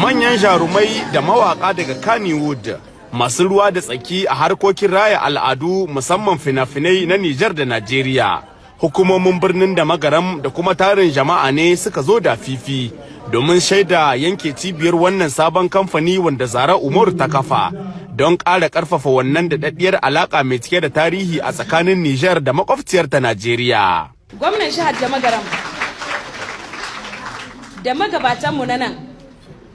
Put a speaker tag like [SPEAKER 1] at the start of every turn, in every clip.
[SPEAKER 1] Manyan jarumai da mawaka daga Kannywood, masu ruwa da tsaki a harkokin raya al'adu musamman fina-finai na Nijar da Najeriya. Hukumomin birnin da magaram da kuma tarin jama'a ne suka zo da fifi domin shaida yanke cibiyar wannan sabon kamfani wanda Zara Umaru ta kafa don ƙara ƙarfafa wannan daɗaɗɗiyar alaƙa mai cike da tarihi a tsakanin Nijar da makwabciyarta Najeriya.
[SPEAKER 2] Gwamnan jihar da magaram da magabatanmu na nan,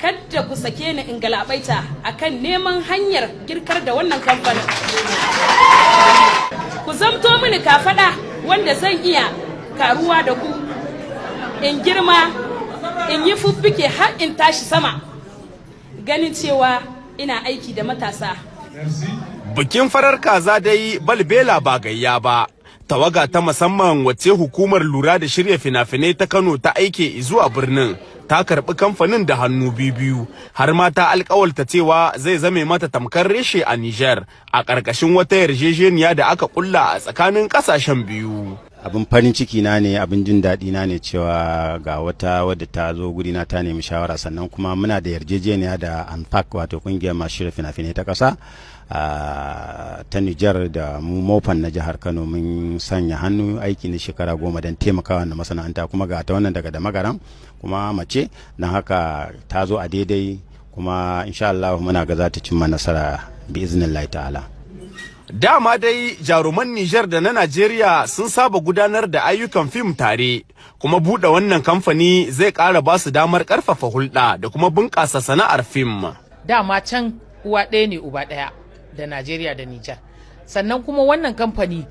[SPEAKER 2] kadda ku sake ni in galabaita akan neman hanyar girkar da wannan kamfanin. Ku zamto mini kafada wanda zan iya karuwa da ku, in girma, in yi fuffike har in tashi sama, ganin cewa ina aiki da matasa.
[SPEAKER 1] Bikin farar kaza dai balbela ba gayya ba. Tawaga ta musamman wacce hukumar lura da shirya fina-finai ta Kano ta aike zuwa birnin ta karbi kamfanin da hannu biyu har ma ta alƙawalta cewa zai zame mata tamkar reshe a Niger a ƙarƙashin wata yarjejeniya da aka kulla a tsakanin ƙasashen biyu.
[SPEAKER 3] Abin farin ciki na ne, abin jin daɗi na ne cewa ga wata wadda ta zo guri na ta nemi shawara, sannan kuma muna da yarjejeniya da ANPAC wato kungiyar masu shirya fina-finai ta ƙasa ta Nijar da mu mofan na jihar Kano. Mun sanya hannu aiki na shekara 10 don taimakawa na masana'anta, kuma ga ta wannan daga da magaran kuma mace na haka ta zo a daidai, kuma insha Allah muna ga za ta cimma nasara bi iznillahi ta'ala.
[SPEAKER 1] Dama dai jaruman Nijar da na Najeriya sun saba gudanar da ayyukan fim tare, kuma buɗe wannan kamfani zai ƙara ba su damar ƙarfafa hulɗa da kuma bunƙasa sana'ar fim.
[SPEAKER 4] Dama can uwa ɗaya ne uba ɗaya da Najeriya da Nijar. Sannan kuma wannan kamfani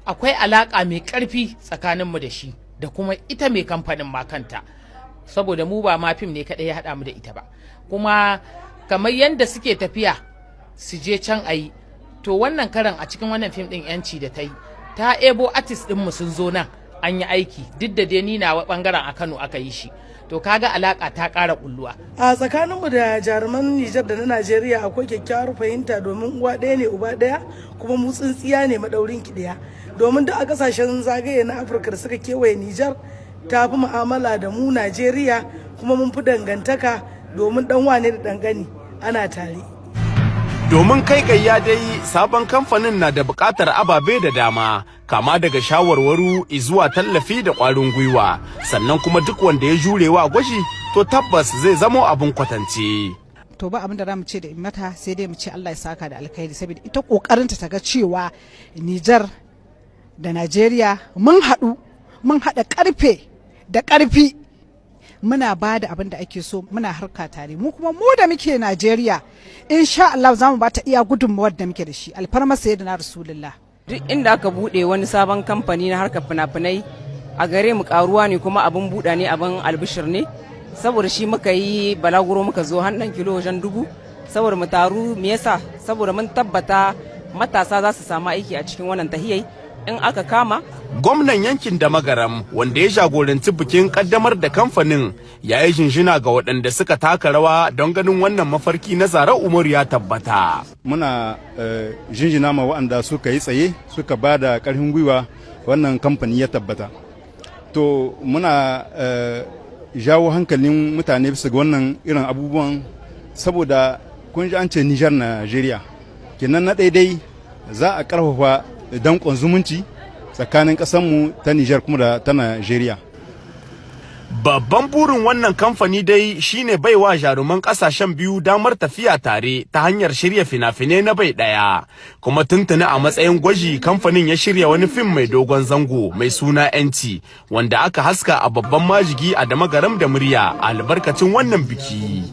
[SPEAKER 4] akwai alaƙa mai ƙarfi tsakaninmu da shi da kuma ita mai kamfanin ma kanta. Saboda mu ba ma fim ne kaɗai ya haɗa mu da ita ba. Kuma kamar yadda suke tafiya su je can a yi, to wannan karan a cikin wannan fim ɗin yanci da ta yi, ta ebo artist ɗinmu sun zo nan an yi aiki, duk da dai ni na ɓangaren a Kano aka yi shi. To kaga alaka ta ƙara kulluwa.
[SPEAKER 5] A tsakaninmu da jaruman Nijar da na Najeriya akwai kyakkyawar fahimta, domin uwa ɗaya ne uba ɗaya, kuma mu tsintsiya ne madaurin ki ɗaya. Domin duk a kasashen zagaye na Afirka da suka kewaye Nijar ta fi mu'amala da mu Najeriya, kuma mun fi dangantaka domin ɗan wane da ɗan gani ana tare.
[SPEAKER 1] Domin kai gayya dai sabon kamfanin na da buƙatar ababe da dama, kama daga shawarwaru zuwa tallafi da ƙwarin gwiwa, sannan kuma duk wanda ya jurewa gwaji to tabbas zai zamo abin kwatance.
[SPEAKER 6] To ba abin da za mu ce da mata sai dai mu ce Allah ya saka da alkhairi, saboda ita ƙoƙarinta ta ga cewa Nijar da Najeriya mun haɗu, mun haɗa ƙarfe da ƙarfi, muna ba da abin da ake so, muna harka tare. Mu kuma mu da muke Najeriya insha Allah za mu ba ta iya gudunmawar da muke da shi, alfarma sayyidina Rasulullah.
[SPEAKER 7] Duk inda aka bude wani sabon kamfani na harkar fina-finai a gare mu karuwa ne, kuma abin buɗa ne, abin albishir ne, saboda shi muka yi balaguro muka zo hannun kilo wajen 1000 saboda mu taru. Me yasa? Saboda mun tabbata matasa za su samu aiki a cikin wannan tahiyai in aka kama.
[SPEAKER 1] Gwamnan yankin da magaram wanda ya jagoranci bikin kaddamar da kamfanin ya yi jinjina ga waɗanda suka taka rawa don ganin wannan mafarki na Zara Umaru ya tabbata.
[SPEAKER 8] Muna jinjina ma waɗanda suka yi tsaye suka ba da ƙarfin gwiwa wannan kamfani ya tabbata. To muna jawo hankalin mutane bisa ga wannan irin abubuwan, saboda kun ji an ce Nijar Najeriya, kenan na daidai za a ƙarfafa danƙon zumunci tsakanin ƙasarmu ta Nijar kuma da ta Najeriya.
[SPEAKER 1] Babban burin wannan kamfani dai shine baiwa jaruman ƙasashen biyu damar tafiya tare ta hanyar shirya fina-finai na bai ɗaya. Kuma tuntuni a matsayin gwaji kamfanin ya shirya wani fim mai dogon zango mai suna Yanci, wanda aka haska a babban majigi a Damagaram da Murya a albarkacin wannan biki.